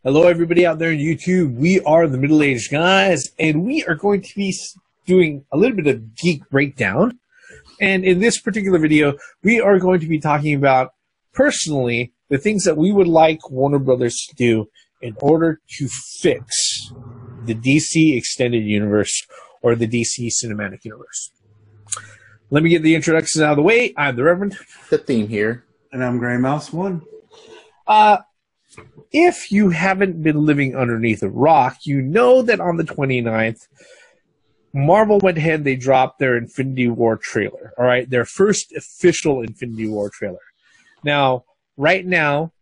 Hello, everybody out there on YouTube. We are the Middle-Aged Guys, and we are going to be doing a little bit of geek breakdown. And in this particular video, we are going to be talking about, personally, the things that we would like Warner Brothers to do in order to fix the DC Extended Universe or the DC Cinematic Universe. Let me get the introductions out of the way. I'm the Reverend. The Theme here. And I'm Gray Mouse 1. If you haven't been living underneath a rock, you know that on the 29th, Marvel went ahead, they dropped their Infinity War trailer. All right, their first official Infinity War trailer. Now, right now,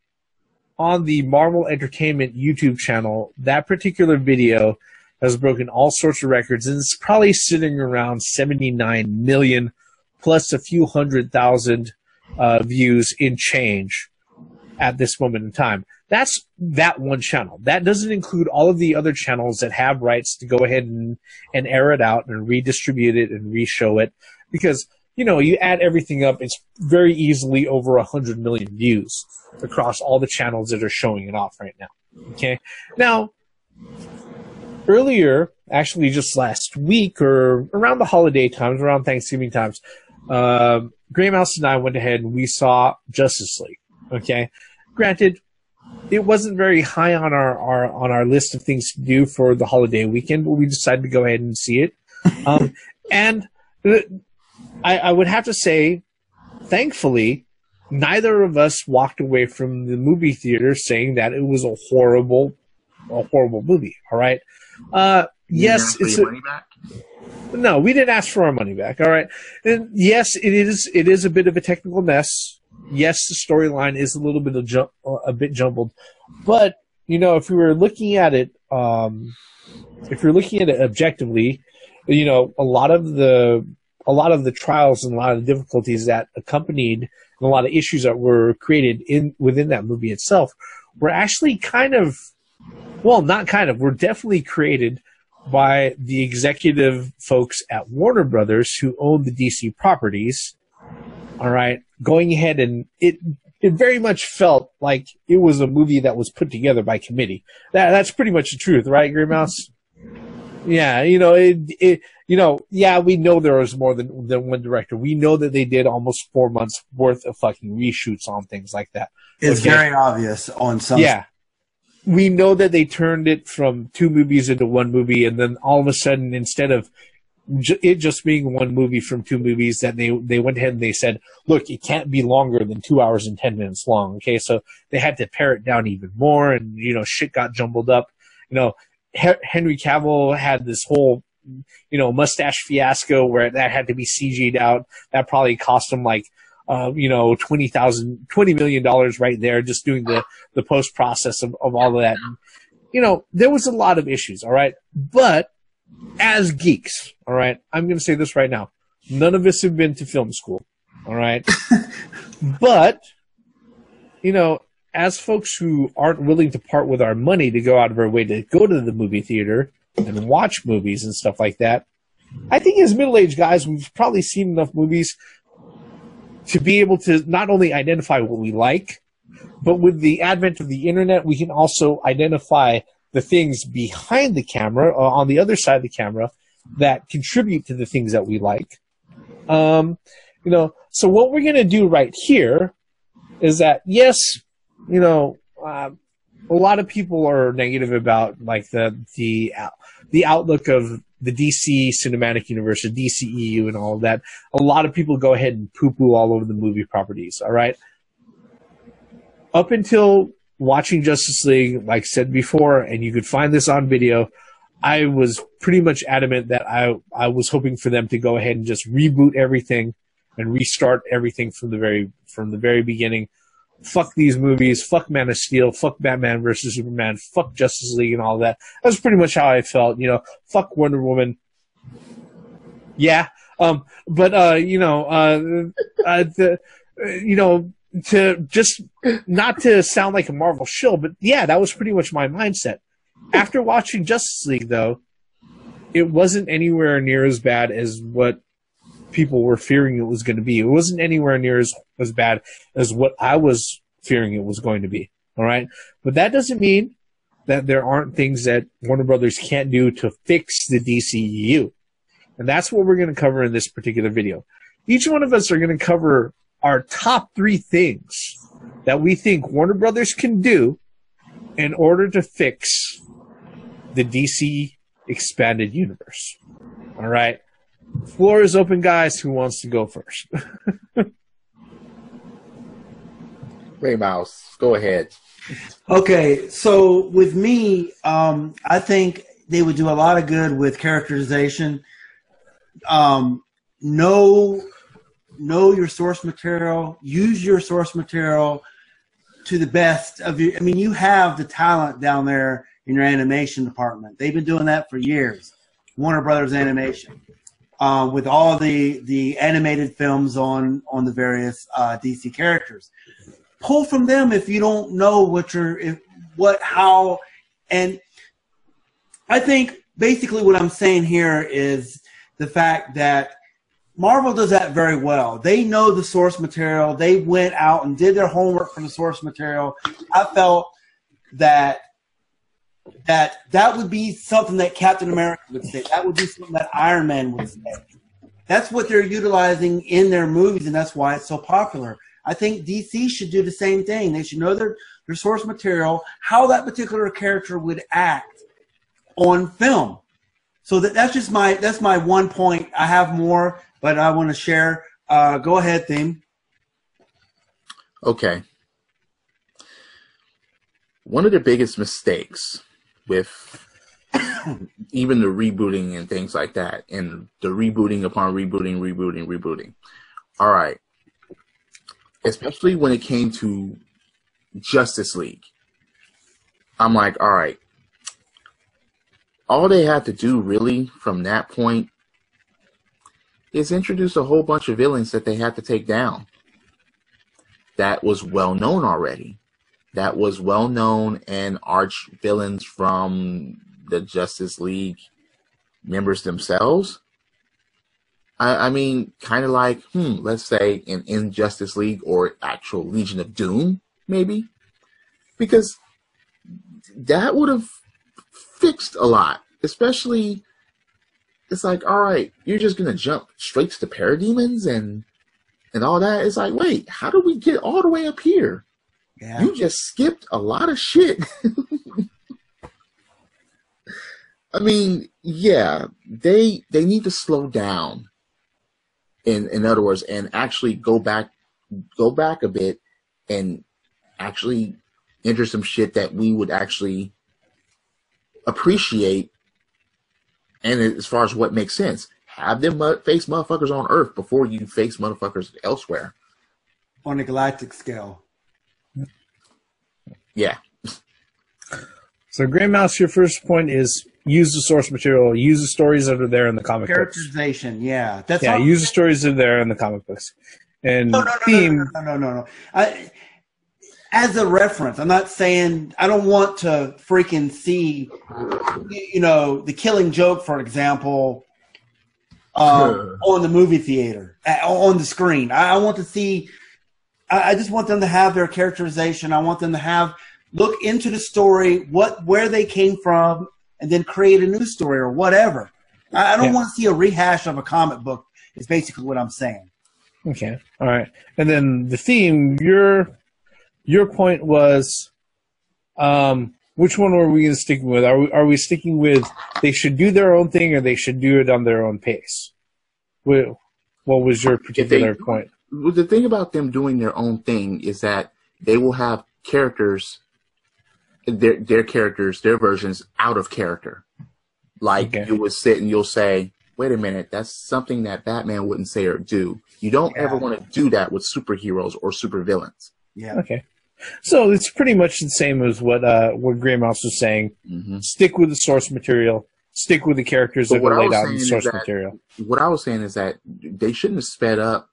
on the Marvel Entertainment YouTube channel, that particular video has broken all sorts of records, and it's probably sitting around 79 million plus a few 100,000 views in change at this moment in time. That's that one channel. That doesn't include all of the other channels that have rights to go ahead and air it out and redistribute it and reshow it. Because, you know, you add everything up, it's very easily over 100 million views across all the channels that are showing it off right now. Okay? Now, earlier, actually just last week or around the holiday times, around Thanksgiving times, Gray Mouse and I went ahead and we saw Justice League. Okay? Granted, it wasn't very high on our list of things to do for the holiday weekend, but we decided to go ahead and see it. And I would have to say, thankfully, neither of us walked away from the movie theater saying that it was a horrible movie. All right. Yes, it's money back? No, we didn't ask for our money back. All right. And yes, it is a bit of a technical mess. Yes, the storyline is a little bit a bit jumbled, but you know, if we were looking at it, objectively, you know, a lot of the trials and a lot of the difficulties that accompanied and a lot of issues that were created within that movie itself were actually were definitely created by the executive folks at Warner Brothers who own the DC properties. All right, going ahead, and it very much felt like it was a movie that was put together by committee. That's pretty much the truth, right, Gray Mouse? Yeah, you know, yeah, we know there was more than one director. We know that they did almost 4 months worth of fucking reshoots on things like that. It's very obvious on some. Yeah. We know that they turned it from 2 movies into 1 movie, and then all of a sudden, instead of it just being 1 movie from 2 movies, that they went ahead and they said, look, it can't be longer than 2 hours and 10 minutes long. Okay, so they had to pare it down even more, and you know, shit got jumbled up. You know, Henry Cavill had this whole, you know, mustache fiasco where that had to be CG'd out. That probably cost him like, you know, $20 million right there, just doing the post process of all of that. And, you know, there was a lot of issues. All right, but as geeks, all right, I'm going to say this right now. None of us have been to film school, all right? But, you know, as folks who aren't willing to part with our money to go out of our way to go to the movie theater and watch movies and stuff like that, I think as middle-aged guys, we've probably seen enough movies to be able to not only identify what we like, but with the advent of the internet, we can also identify the things behind the camera, on the other side of the camera, that contribute to the things that we like. You know, so what we're going to do right here is that, yes, you know, a lot of people are negative about like the outlook of the DC Cinematic Universe, the DCEU, and all of that. A lot of people go ahead and poo-poo all over the movie properties. All right, up until watching Justice League, like said before, and you could find this on video, I was pretty much adamant that I was hoping for them to go ahead and just reboot everything and restart everything from the very beginning. Fuck these movies, fuck Man of Steel, fuck Batman versus Superman, fuck Justice League and all that. That's pretty much how I felt, you know, fuck Wonder Woman. Yeah. You know, to just not to sound like a Marvel shill, but yeah, that was pretty much my mindset. After watching Justice League, though, it wasn't anywhere near as bad as what people were fearing it was going to be. It wasn't anywhere near as bad as what I was fearing it was going to be. All right, but that doesn't mean that there aren't things that Warner Brothers can't do to fix the DCEU. And that's what we're going to cover in this particular video. Each one of us are going to cover our top 3 things that we think Warner Brothers can do in order to fix the DC expanded universe. All right. Floor is open, guys. Who wants to go first? Gray Mouse, go ahead. Okay, so with me, I think they would do a lot of good with characterization. Know your source material. Use your source material to the best of you. I mean, you have the talent down there in your animation department. They've been doing that for years. Warner Brothers Animation, with all the animated films on the various DC characters. Pull from them if you don't know how, and I think basically what I'm saying here is the fact that Marvel does that very well. They know the source material. They went out and did their homework for the source material. I felt that would be something that Captain America would say. That would be something that Iron Man would say. That's what they're utilizing in their movies, and that's why it's so popular. I think DC should do the same thing. They should know their source material, how that particular character would act on film. So that's my one point. I have more, but I want to share. Go ahead, Theme. Okay. One of the biggest mistakes with even the rebooting and things like that, and the rebooting upon rebooting. All right. Especially when it came to Justice League. I'm like, all right. All they had to do really from that point is introduce a whole bunch of villains that they had to take down. That was well known already. That was well known and arch villains from the Justice League members themselves. I mean, kind of like, let's say an Injustice League or actual Legion of Doom, maybe. Because that would have fixed a lot. Especially, it's like, all right, you're just going to jump straight to the parademons and all that. It's like, wait, how do we get all the way up here? Yeah. You just skipped a lot of shit. I mean, yeah, they need to slow down. In other words, and actually go back a bit and actually enter some shit that we would actually appreciate. And as far as what makes sense, have them face motherfuckers on Earth before you face motherfuckers elsewhere. On a galactic scale. Yeah. So, Gray Mouse, your first point is use the source material, use the stories that are there in the comic books. Characterization, yeah. That's use the stories that are there in the comic books. And no. As a reference, I'm not saying I don't want to freaking see, the Killing Joke, for example, on the movie theater, on the screen. I want to see. I just want them to have their characterization. I want them to look into the story, where they came from, and then create a new story or whatever. I don't want to see a rehash of a comic book. Is basically what I'm saying. Okay, all right. And then the Theme, your point was, which one are we going to stick with? Are we sticking with they should do their own thing or they should do it on their own pace? What was your particular point? Well, the thing about them doing their own thing is that they will have characters, their characters, their versions out of character. Like you would sit and you'll say, wait a minute, that's something that Batman wouldn't say or do. You don't ever want to do that with superheroes or supervillains. Yeah. Okay. So it's pretty much the same as what Gray Mouse was saying. Mm-hmm. Stick with the source material. Stick with the characters that are laid out in the source material. What I was saying is that they shouldn't have sped up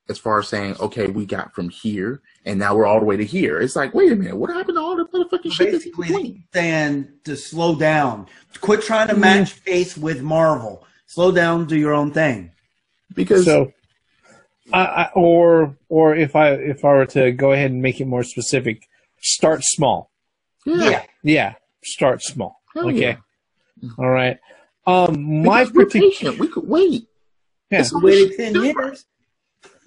as far as saying, okay, we got from here, and now we're all the way to here. It's like, wait a minute, what happened to all the motherfucking shit? Basically, saying to slow down. Quit trying to match pace with Marvel. Slow down, do your own thing. Because or if I were to go ahead and make it more specific, start small. Yeah. start small. Hell okay. Yeah. All right. My particular, we could wait. Yeah. We waited 10 years.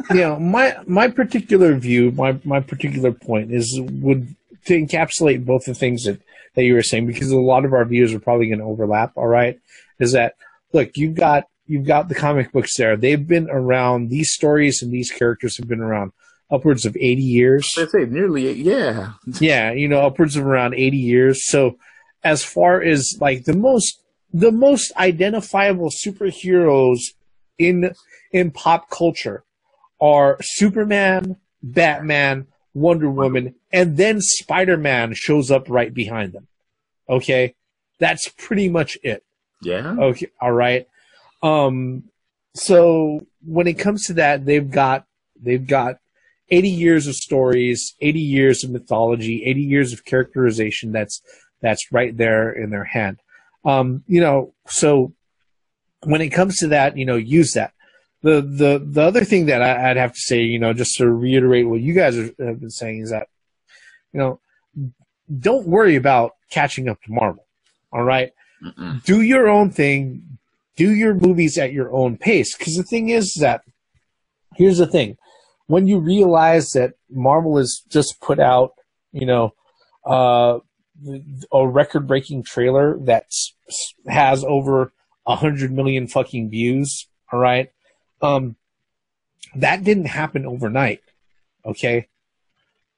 My particular view, my particular point would to encapsulate both the things that you were saying, because a lot of our views are probably going to overlap. All right, is that look, you've got the comic books there. They've been around. These stories and these characters have been around upwards of 80 years. I say nearly, yeah. Yeah, upwards of around 80 years. So, as far as like the most identifiable superheroes in pop culture are Superman, Batman, Wonder Woman, and then Spider-Man shows up right behind them. Okay? That's pretty much it. Yeah. Okay, all right. So when it comes to that, they've got 80 years of stories, 80 years of mythology, 80 years of characterization that's right there in their hand. So when it comes to that, use that. The other thing that I'd have to say, just to reiterate what you guys have been saying, is that, don't worry about catching up to Marvel. All right? Mm-mm. Do your own thing. Do your movies at your own pace. Because the thing is that, here's the thing. When you realize that Marvel has just put out, a record-breaking trailer that has over 100 million fucking views, all right? That didn't happen overnight, okay?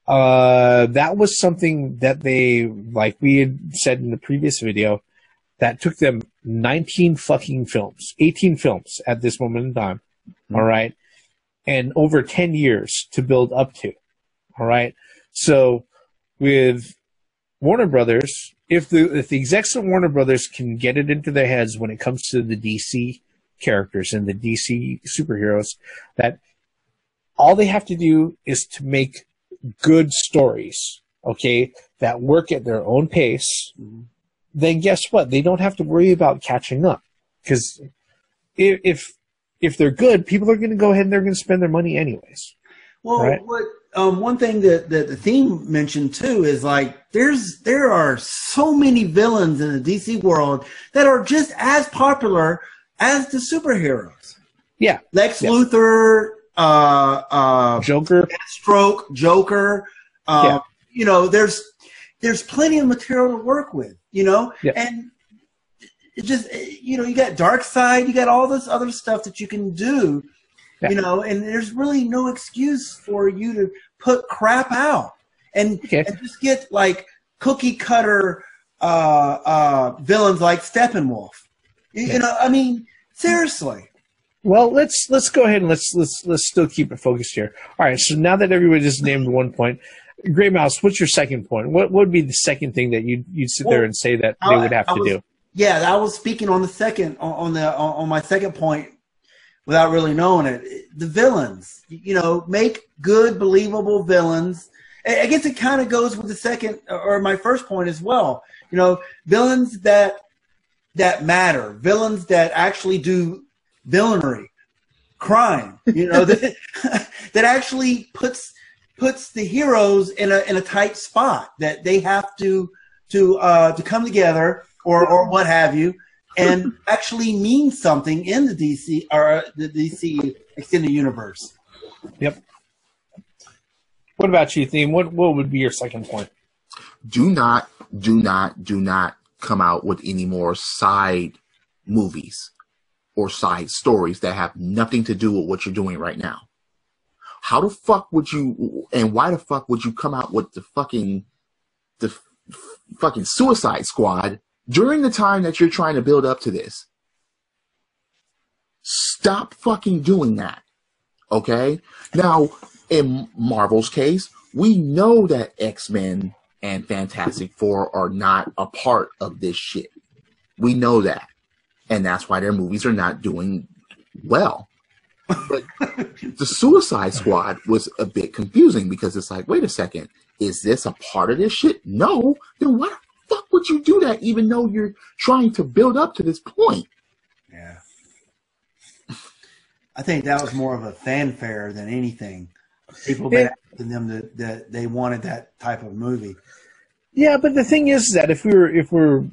That was something that they, like we had said in the previous video, that took them 18 films at this moment in time, all right? And over 10 years to build up to, all right? So with Warner Brothers, if the execs of Warner Brothers can get it into their heads when it comes to the DC characters and the DC superheroes, that all they have to do is to make good stories, okay, that work at their own pace, then guess what? They don't have to worry about catching up. Because if they're good, people are going to go ahead and they're going to spend their money anyways. Well, right? One thing that the theme mentioned too is like there are so many villains in the DC world that are just as popular as the superheroes. Yeah. Lex Luthor, Joker, Deathstroke, Joker. There's plenty of material to work with, and it just, you got Darkseid, you got all this other stuff that you can do, and there's really no excuse for you to put crap out and just get like cookie cutter villains like Steppenwolf. I mean, seriously. Well, let's go ahead and let's still keep it focused here. All right. So now that everybody just named one point, Gray Mouse, what's your second point? What would be the second thing that you'd sit there and say that they would have to do? Yeah, I was speaking on the second on my second point without really knowing it. The villains, make good, believable villains. I guess it kind of goes with the second or my first point as well. Villains that matter, villains that actually do villainy, crime. That actually puts the heroes in a tight spot that they have to come together or what have you, and actually mean something in the DC or the DC extended universe. Yep. What about you, Theme? What would be your second point? Do not come out with any more side movies or side stories that have nothing to do with what you're doing right now. How the fuck would you, and why the fuck would you come out with the fucking Suicide Squad during the time that you're trying to build up to this? Stop fucking doing that. Okay? Now, in Marvel's case, we know that X-Men and Fantastic Four are not a part of this shit. We know that. And that's why their movies are not doing well. But the Suicide Squad was a bit confusing because it's like, wait a second, is this a part of this shit? No. Then why the fuck would you do that even though you're trying to build up to this point? Yeah. I think that was more of a fanfare than anything. People been asking them that they wanted that type of movie. Yeah, but the thing is that if we're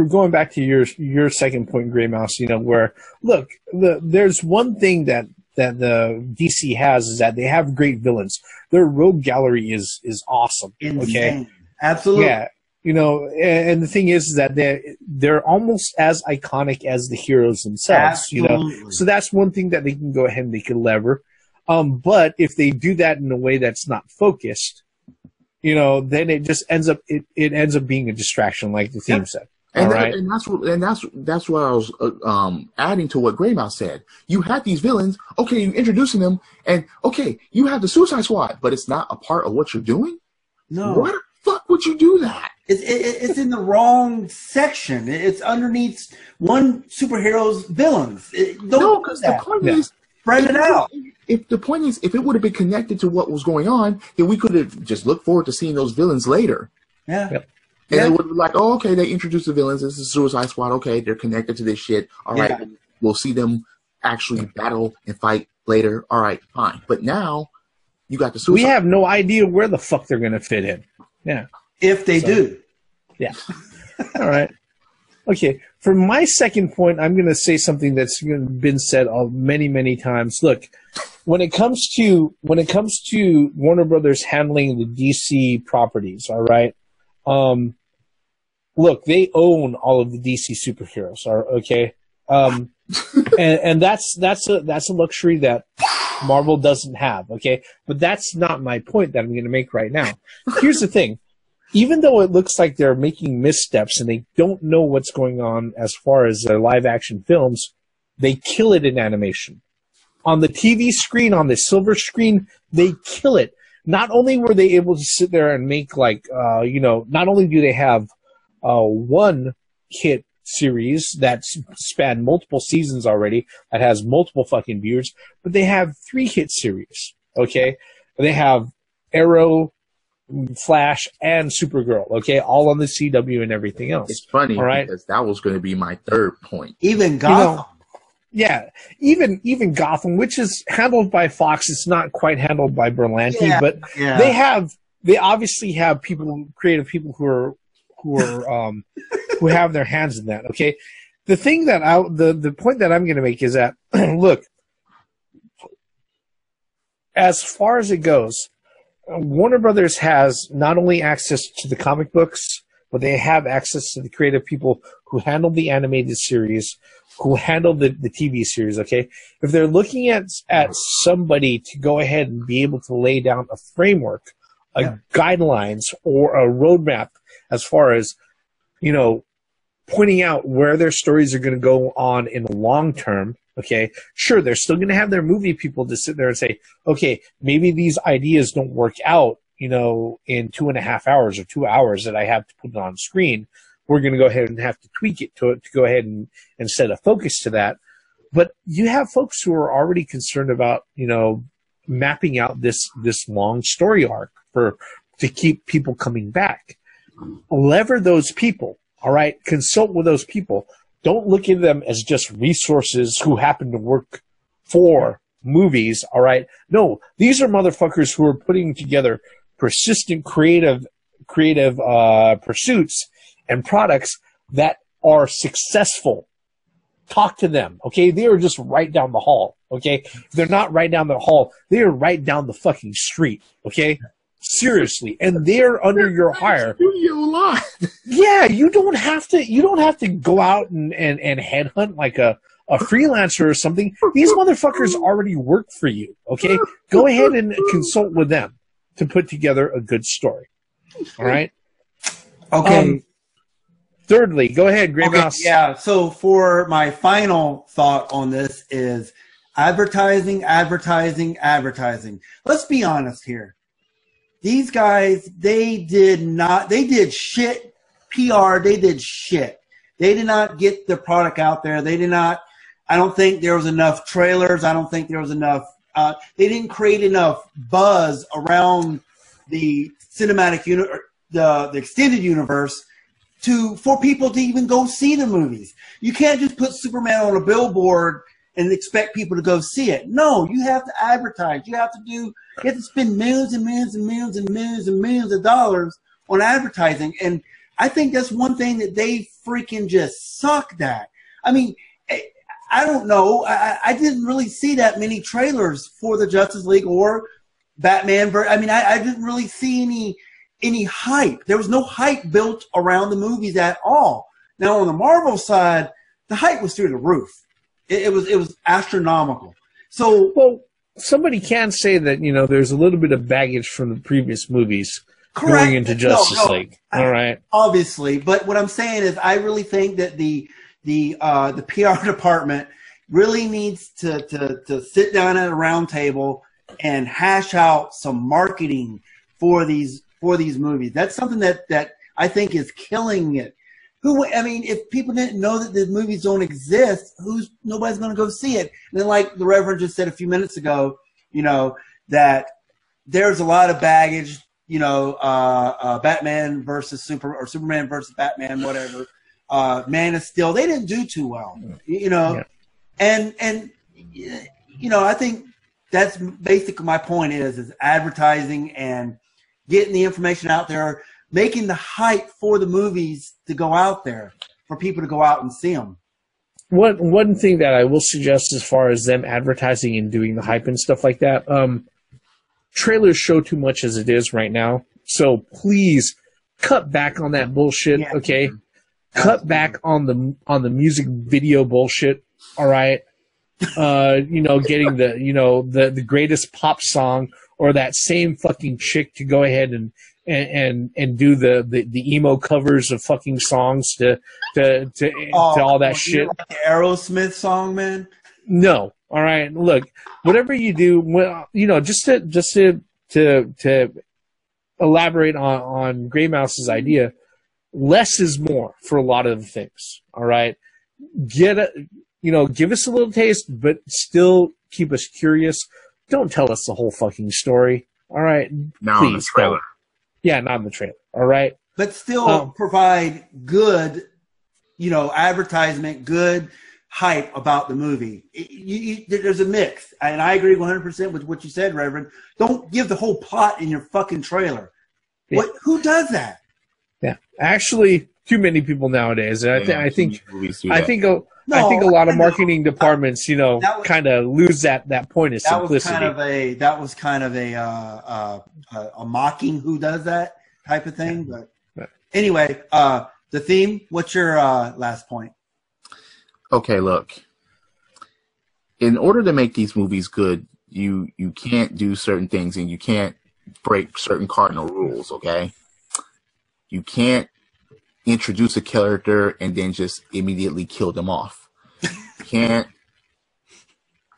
going back to your second point, Gray Mouse, where look, there's one thing that the DC has is that they have great villains. Their rogue gallery is awesome. Insane. Okay, Absolutely. yeah, and the thing is that they're almost as iconic as the heroes themselves. Absolutely. So that's one thing that they can go ahead and they can lever. But if they do that in a way that's not focused, then it just ends up it ends up being a distraction, like the theme said. And, right? that's what I was adding to what Grey Mouse said. You had these villains, okay, you're introducing them, and okay, you have the Suicide Squad, but it's not a part of what you're doing? No. Why the fuck would you do that? It's in the wrong section. It's underneath one superhero's villains. No, because the point is, spread it out. If the point is, if it would have been connected to what was going on, then we could have just looked forward to seeing those villains later. Yeah. Yep. And it would be like, oh, okay, they introduced the villains. This is Suicide Squad. Okay, they're connected to this shit. All right, we'll see them actually battle and fight later. All right, fine. But now you got the Suicide. We have no idea where the fuck they're going to fit in. Yeah. If they do. Yeah. All right. Okay. For my second point, I'm going to say something that's been said many, many times. Look, when it comes to Warner Brothers handling the DC properties, all right. Look, they own all of the DC superheroes. Okay, and that's a luxury that Marvel doesn't have. Okay, but that's not my point that I'm going to make right now. Here's the thing: even though it looks like they're making missteps and they don't know what's going on as far as their live action films, they kill it in animation. On the TV screen, on the silver screen, they kill it. Not only were they able to sit there and make not only do they have one hit series that spanned multiple seasons already that has multiple fucking viewers, but they have 3 hit series. Okay, they have Arrow, Flash, and Supergirl. Okay, all on the CW and everything else. It's funny, all right? Because that was going to be my third point. Even Gotham. Yeah, even Gotham, which is handled by Fox, it's not quite handled by Berlanti, but they obviously have creative people who have their hands in that. Okay, the thing that the point that I'm going to make is that look, as far as it goes, Warner Brothers has not only access to the comic books, but they have access to the creative people who handle the animated series, who handle the TV series, okay? If they're looking at somebody to go ahead and be able to lay down a framework, guidelines, or a roadmap as far as, pointing out where their stories are going to go on in the long term, okay? Sure, they're still going to have their movie people to sit there and say, okay, maybe these ideas don't work out, in 2.5 hours or 2 hours that I have to put it on screen. We're going to go ahead and have to tweak it to go ahead and set a focus to that. But you have folks who are already concerned about, mapping out this long story arc to keep people coming back. Lever those people, all right? Consult with those people. Don't look at them as just resources who happen to work for movies, all right? No, these are motherfuckers who are putting together persistent creative pursuits and products that are successful. Talk to them, okay? They are just right down the hall, okay? If they're not right down the hall, they are right down the fucking street, okay? Seriously, and they're under your hire. Studio line. Yeah, you don't have to go out and headhunt like a freelancer or something. These motherfuckers already work for you, okay? Go ahead and consult with them to put together a good story. All right? Okay. Thirdly, go ahead, Gray Mouse. Yeah, so for my final thought on this is advertising. Let's be honest here. These guys, they did shit PR. They did shit. They did not get the product out there. I don't think there was enough trailers. I don't think there was enough, they didn't create enough buzz around the cinematic the extended universe for people to even go see the movies. You can't just put Superman on a billboard and expect people to go see it. No, you have to advertise. You have to spend millions and millions and millions and millions and millions of dollars on advertising. And I think that's one thing that they freaking just sucked at. I mean, I don't know. I didn't really see that many trailers for the Justice League or Batman. I mean, I didn't really see any hype. There was no hype built around the movies at all. Now, on the Marvel side, the hype was through the roof. It was astronomical. So, well, somebody can say that, you know, there's a little bit of baggage from the previous movies correct. going into Justice League. All right. Obviously. But what I'm saying is I really think that the PR department really needs to sit down at a round table and hash out some marketing for these movies. That's something that I think is killing it. I mean, if people didn't know that the movies don't exist, nobody's going to go see it. And then, like the Reverend just said a few minutes ago, you know, that there's a lot of baggage. You know, Batman versus Superman versus Batman, whatever. Man of Steel, they didn't do too well. You know, yeah. and you know, I think that's basically my point is advertising and getting the information out there, making the hype for the movies to go out there, for people to go out and see them. One thing that I will suggest as far as them advertising and doing the hype and stuff like that, trailers show too much as it is right now. So please cut back on that bullshit, yeah. Okay? Cut back on the music video bullshit, all right? You know, getting the greatest pop song or that same fucking chick to go ahead and do the emo covers of fucking songs to all that shit. Like the Aerosmith song, man? No. All right. Look, whatever you do, well, you know, just to elaborate on Grey Mouse's idea, less is more for a lot of things. All right. Give us a little taste, but still keep us curious. Don't tell us the whole fucking story. All right. Not in the trailer. Yeah, not in the trailer. All right. But still provide good, you know, advertisement, good hype about the movie. There's a mix. And I agree 100% with what you said, Reverend. Don't give the whole plot in your fucking trailer. Yeah. Who does that? Yeah. Actually, too many people nowadays. And I think a lot of marketing departments, you know, kind of lose that point of simplicity. That was kind of a mocking who does that type of thing. But anyway, the theme. What's your last point? Okay, look. In order to make these movies good, you can't do certain things and you can't break certain cardinal rules. Okay, you can't introduce a character and then just immediately kill them off. Can't,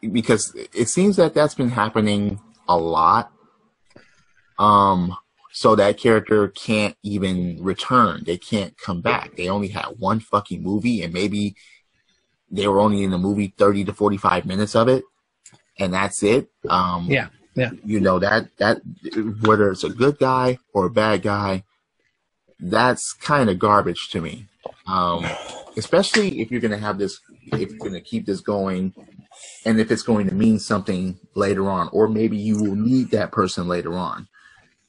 because it seems that that's been happening a lot. So that character can't even return. They can't come back. They only had one fucking movie, and maybe they were only in the movie 30 to 45 minutes of it, and that's it. Yeah. You know, that whether it's a good guy or a bad guy, that's kind of garbage to me. Especially if you're going to have this, if you're going to keep this going, and if it's going to mean something later on, or maybe you will need that person later on.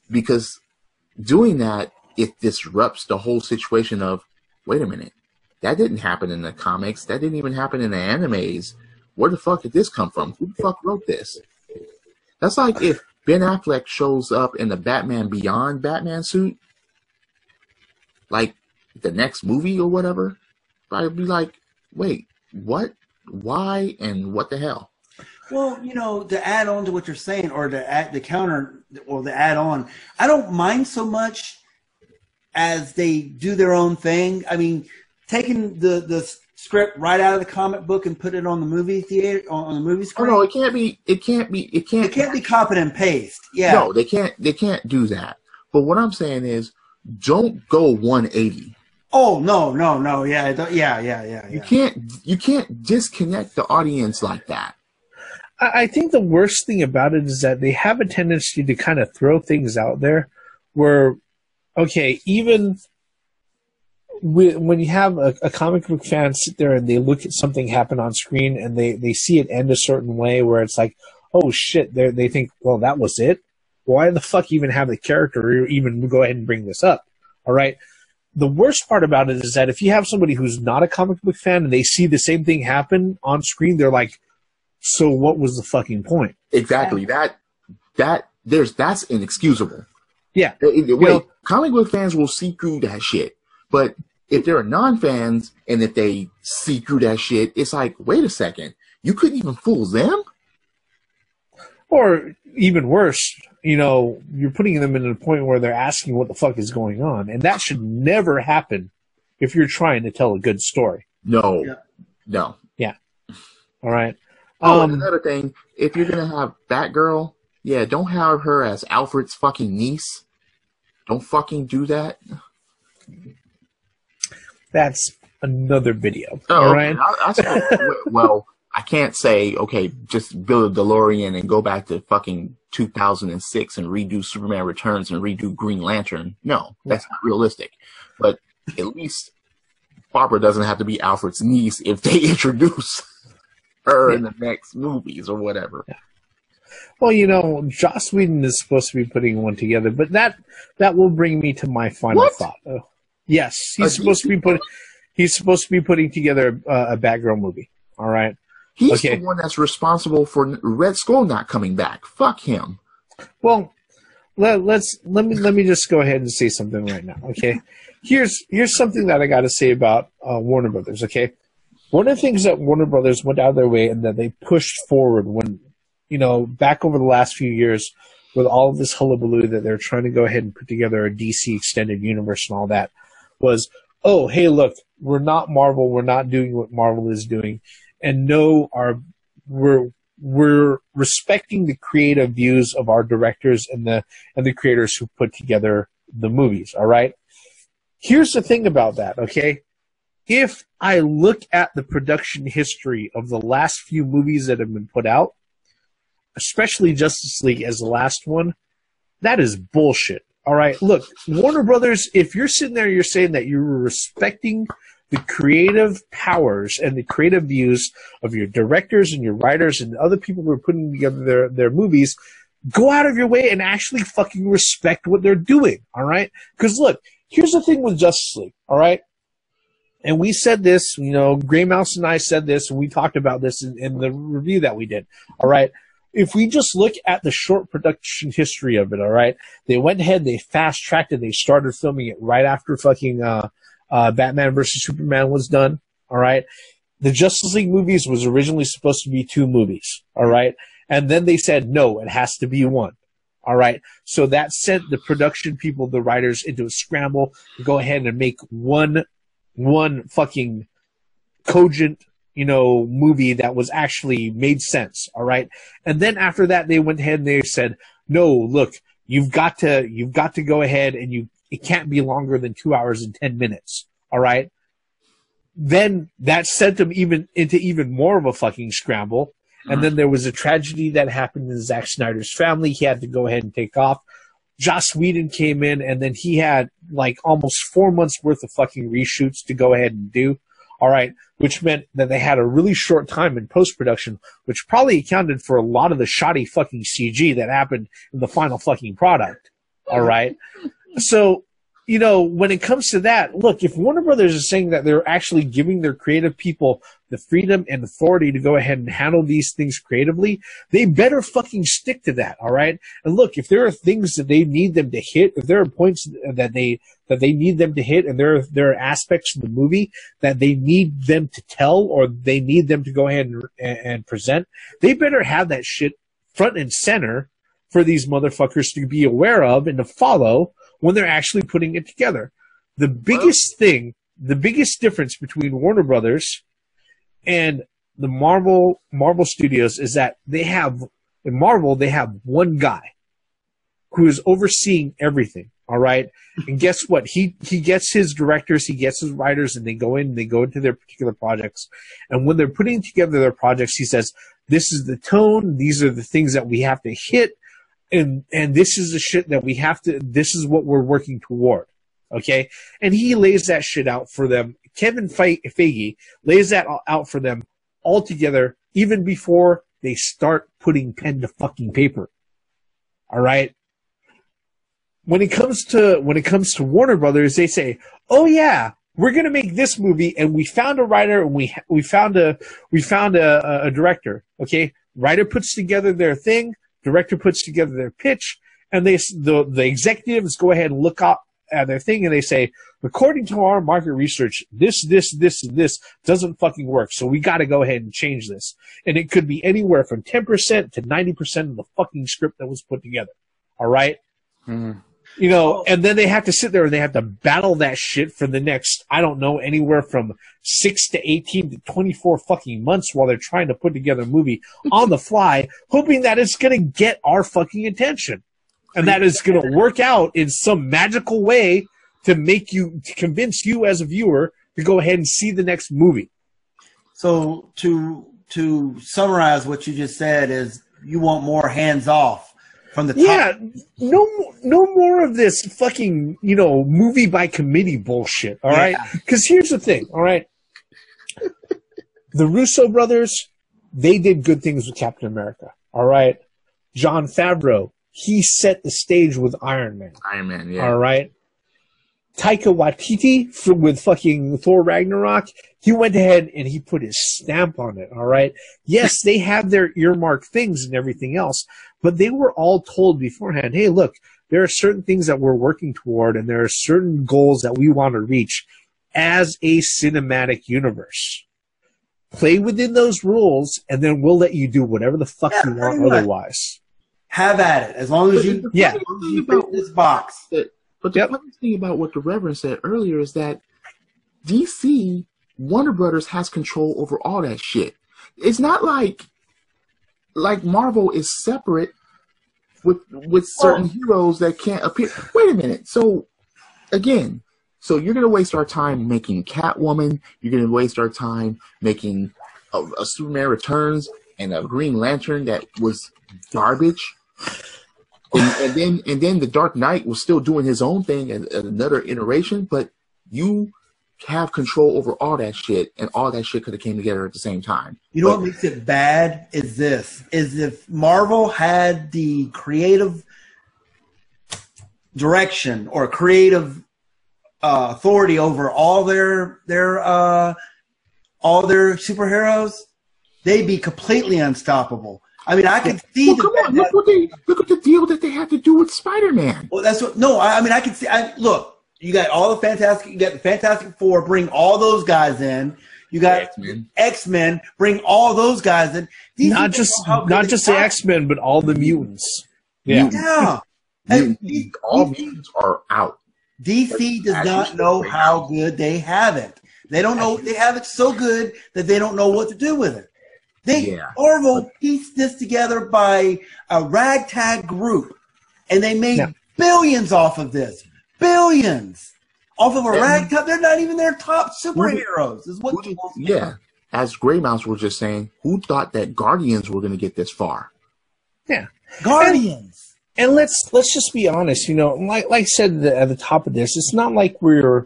Because doing that, it disrupts the whole situation of, wait a minute, that didn't happen in the comics. That didn't even happen in the animes. Where the fuck did this come from? Who the fuck wrote this? That's like if Ben Affleck shows up in the Batman Beyond Batman suit, like the next movie or whatever, I'd be like, wait, what? Why? And what the hell? Well, you know, to add on to what you're saying, or to add the counter, or the add on, I don't mind so much as they do their own thing. I mean, taking the script right out of the comic book and put it on the movie theater, on the movie screen. Oh, no, it can't be copy and paste. Yeah. No, they can't do that. But what I'm saying is, don't go 180. Oh, no. Yeah. You can't disconnect the audience like that. I think the worst thing about it is that they have a tendency to kind of throw things out there where, okay, even when you have a comic book fan sit there and they look at something happen on screen and they see it end a certain way where it's like, oh shit, they think, well, that was it? Why the fuck even have the character or even go ahead and bring this up? All right. The worst part about it is that if you have somebody who's not a comic book fan and they see the same thing happen on screen, they're like, so what was the fucking point? Exactly. That's inexcusable. Yeah. Wait, comic book fans will see through that shit. But if they're non-fans and if they see through that shit, it's like, wait a second, you couldn't even fool them? Or even worse, you're putting them in a point where they're asking what the fuck is going on. And that should never happen if you're trying to tell a good story. No. Yeah. No. Yeah. All right. And another thing, if you're going to have Batgirl, yeah, don't have her as Alfred's fucking niece. Don't fucking do that. That's another video. Oh, all right. Well, I can't say, okay, just build a DeLorean and go back to fucking 2006 and redo Superman Returns and redo Green Lantern. No, that's not realistic. But at least Barbara doesn't have to be Alfred's niece if they introduce her in the next movies or whatever. Yeah. Well, Joss Whedon is supposed to be putting one together, but that will bring me to my final thought. Yes, he's supposed to be putting together a Batgirl movie. All right. He's the one that's responsible for Red Skull not coming back. Fuck him. Well, let me just go ahead and say something right now. Okay. Here's something that I got to say about Warner Brothers. Okay. One of the things that Warner Brothers went out of their way and that they pushed forward when, back over the last few years with all of this hullabaloo that they're trying to go ahead and put together a DC extended universe and all that was, oh, hey, look, we're not Marvel. We're not doing what Marvel is doing. And no, we're respecting the creative views of our directors and the creators who put together the movies. All right. Here's the thing about that. Okay. If I look at the production history of the last few movies that have been put out, especially Justice League as the last one, that is bullshit. All right. Look, Warner Brothers, if you're sitting there, you're saying that you're respecting the creative powers and the creative views of your directors and your writers and other people who are putting together their movies, go out of your way and actually fucking respect what they're doing. All right. Because look, here's the thing with Justice League. All right. And we said this, Gray Mouse and I said this, and we talked about this in the review that we did. All right. If we just look at the short production history of it, all right, they went ahead, they fast tracked it, they started filming it right after fucking Batman versus Superman was done. All right. The Justice League movies was originally supposed to be 2 movies. All right. And then they said, no, it has to be 1. All right. So that sent the production people, the writers, into a scramble to go ahead and make one fucking cogent, movie that was actually made sense. All right. And then after that, they went ahead and they said, no, look, you've got to go ahead and it can't be longer than 2 hours and 10 minutes. All right. Then that sent them into even more of a fucking scramble. And then there was a tragedy that happened in Zack Snyder's family. He had to go ahead and take off. Joss Whedon came in, and then he had like almost 4 months worth of fucking reshoots to go ahead and do. All right. Which meant that they had a really short time in post-production, which probably accounted for a lot of the shoddy fucking CG that happened in the final fucking product. All right. So, when it comes to that, look, if Warner Brothers is saying that they're actually giving their creative people the freedom and authority to go ahead and handle these things creatively, they better fucking stick to that. All right. And look, if there are things that they need them to hit, if there are points that they need them to hit, and there are aspects of the movie that they need them to tell or they need them to go ahead and present, they better have that shit front and center for these motherfuckers to be aware of and to follow when they're actually putting it together. The biggest difference between Warner Brothers and the Marvel Studios is that in Marvel, they have one guy who is overseeing everything. All right. And guess what? He gets his directors, he gets his writers, and they go into their particular projects. And when they're putting together their projects, he says, this is the tone. These are the things that we have to hit. And this is the shit that this is what we're working toward. Okay. And he lays that shit out for them. Kevin Feige lays that out for them all together, even before they start putting pen to fucking paper. All right. when it comes to Warner Brothers, they say, "Oh yeah, we're going to make this movie, and we found a writer, and we found a director." Okay, writer puts together their thing, director puts together their pitch, and the executives go ahead and look up at their thing, and they say, "According to our market research, this, and this doesn't fucking work, so we got to go ahead and change this." And it could be anywhere from 10% to 90% of the fucking script that was put together. All right. Mm-hmm. You know, and then they have to sit there and they have to battle that shit for the next, I don't know, anywhere from 6 to 18 to 24 fucking months while they're trying to put together a movie on the fly, hoping that it's going to get our fucking attention. And that is going to work out in some magical way to convince you as a viewer to go ahead and see the next movie. So to summarize what you just said is you want more hands off. From the top. Yeah, no more of this fucking, movie by committee bullshit, all right? Because here's the thing, all right? The Russo brothers, they did good things with Captain America, all right? Jon Favreau, he set the stage with Iron Man. Iron Man, yeah. All right? Taika Waititi with fucking Thor Ragnarok, he went ahead and he put his stamp on it, all right? Yes, they have their earmarked things and everything else, but they were all told beforehand, hey, look, there are certain things that we're working toward and there are certain goals that we want to reach as a cinematic universe. Play within those rules, and then we'll let you do whatever the fuck you want otherwise. Have at it, as long as you fit this box. But the funny thing about what the Reverend said earlier is that DC, Warner Brothers has control over all that shit. It's not like Marvel is separate with certain heroes that can't appear. Wait a minute. So, again, you're going to waste our time making Catwoman. You're going to waste our time making a Superman Returns and a Green Lantern that was garbage. And then the Dark Knight was still doing his own thing at another iteration, but you have control over all that shit, and all that shit could have came together at the same time. You know what makes it bad is if Marvel had the creative direction or creative authority over all their superheroes, they'd be completely unstoppable. I mean, I could see. Well, come on, look at the deal that they had to do with Spider-Man. Well, that's what. No, I mean, I could see. Look, you got all the Fantastic. You got the Fantastic Four. Bring all those guys in. You got X-Men. Bring all those guys in. Not just the X-Men, but all the mutants. Yeah. All mutants are out. DC does not know how good they have it. They don't know. They have it so good that they don't know what to do with it. Marvel pieced this together by a ragtag group, and they made billions off of this. Billions off of a ragtag. They're not even their top superheroes. As Grey Mouse was just saying, who thought that Guardians were going to get this far? Yeah, Guardians. And let's just be honest. Like I said at the top of this, it's not like we're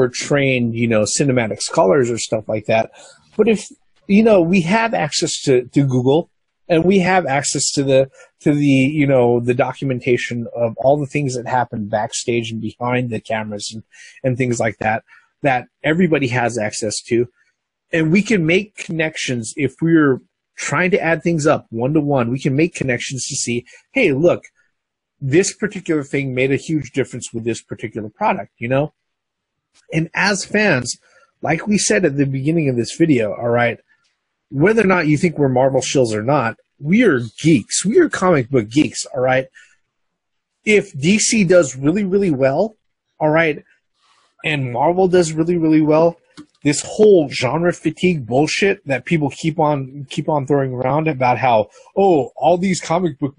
trained, cinematic scholars or stuff like that. But if we have access to Google, and we have access to the documentation of all the things that happen backstage and behind the cameras and things like that everybody has access to. And we can make connections if we're trying to add things up one-to-one. We can make connections to see, hey, look, this particular thing made a huge difference with this particular product, And as fans, like we said at the beginning of this video, all right, whether or not you think we're Marvel shills or not, we are geeks. We are comic book geeks, all right? If DC does really, really well, all right, and Marvel does really, really well, this whole genre fatigue bullshit that people keep on throwing around about how, all this comic book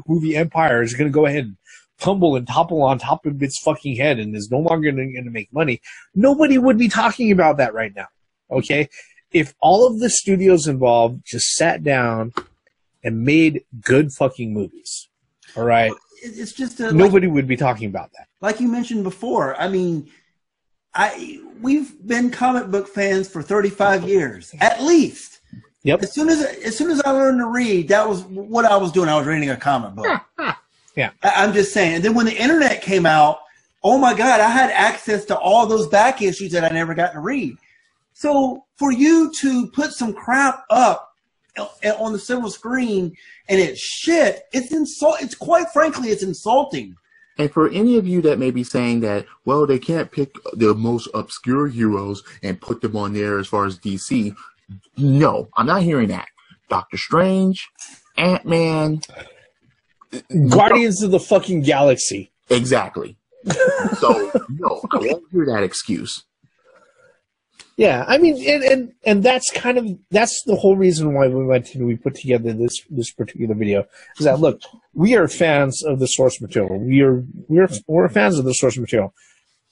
movie empire is going to go ahead and tumble and topple on top of its fucking head and is no longer going to make money. Nobody would be talking about that right now, okay? If all of the studios involved just sat down and made good fucking movies, all right, it's just nobody would be talking about that. Like you mentioned before, I mean, we've been comic book fans for 35 years, at least. Yep. As soon as I learned to read, that was what I was doing. I was reading a comic book. Yeah. I'm just saying. And then when the internet came out, oh my God, I had access to all those back issues that I never got to read. So for you to put some crap up on the silver screen and it's shit, it's quite frankly, it's insulting. And for any of you that may be saying that, well, they can't pick the most obscure heroes and put them on there as far as DC, no, I'm not hearing that. Doctor Strange, Ant-Man, Guardians of the fucking Galaxy. Exactly. So, no, I won't hear that excuse. Yeah, I mean, and that's that's the whole reason why we put together this particular video. Is that, look, we are fans of the source material. We're fans of the source material.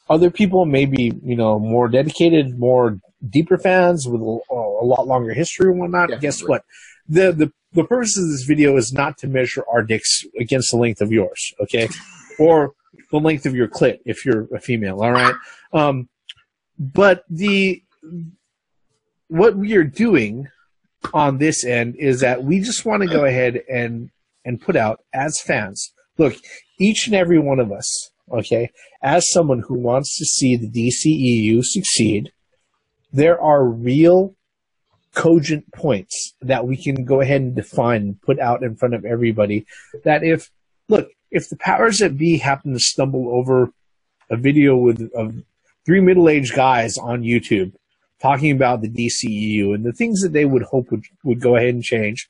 Other people may be, more dedicated, more deeper fans with a lot longer history and whatnot. Definitely. Guess what? The purpose of this video is not to measure our dicks against the length of yours, okay? Or the length of your clit if you're a female, all right? But what we are doing on this end is that we just want to go ahead and put out, as fans, look, each and every one of us, okay, as someone who wants to see the DCEU succeed, there are real cogent points that we can go ahead and define and put out in front of everybody, that if the powers that be happen to stumble over a video of 3 middle-aged guys on YouTube talking about the DCEU and the things that they would hope would go ahead and change,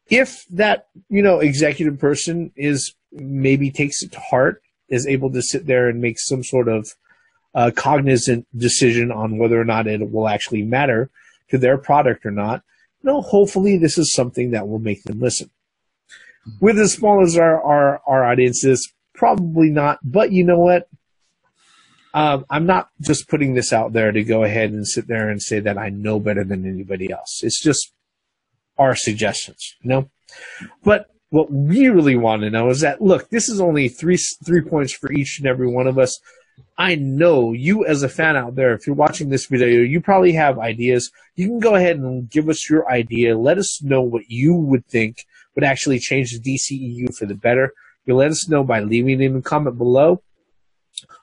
if that, executive person maybe takes it to heart, is able to sit there and make some sort of cognizant decision on whether or not it will actually matter to their product or not, hopefully this is something that will make them listen. With as small as our audience is, probably not, but you know what? I'm not just putting this out there to go ahead and sit there and say that I know better than anybody else. It's just our suggestions, But what we really want to know is that, look, this is only three points for each and every one of us. I know you as a fan out there, if you're watching this video, you probably have ideas. You can go ahead and give us your idea. Let us know what you would think would actually change the DCEU for the better. You let us know by leaving it in the comment below.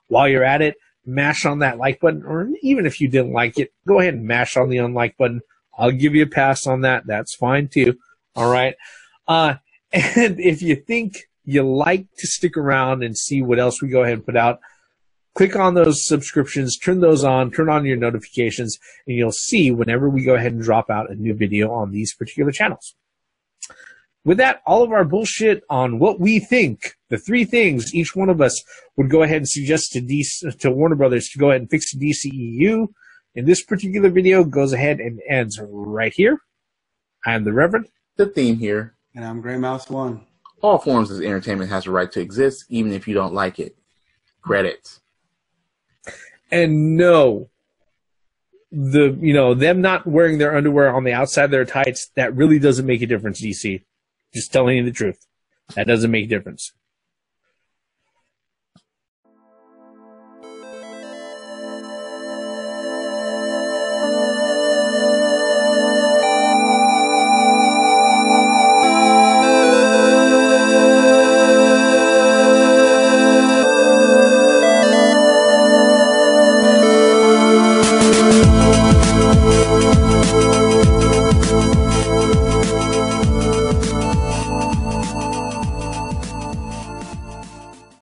While you're at it, mash on that like button, or even if you didn't like it, go ahead and mash on the unlike button. I'll give you a pass on that. That's fine too. All right. And if you think you like to stick around and see what else we go ahead and put out, click on those subscriptions, turn those on, turn on your notifications, and you'll see whenever we go ahead and drop out a new video on these particular channels. With that, all of our bullshit on what we think, the 3 things each one of us would go ahead and suggest to Warner Brothers to go ahead and fix the DCEU, in this particular video goes ahead and ends right here. I am the Reverend. The Theme here. And I'm Grey Mouse 1. All forms of entertainment has a right to exist, even if you don't like it. Credits. And no, them not wearing their underwear on the outside of their tights, that really doesn't make a difference, DC. Just telling you the truth. That doesn't make a difference.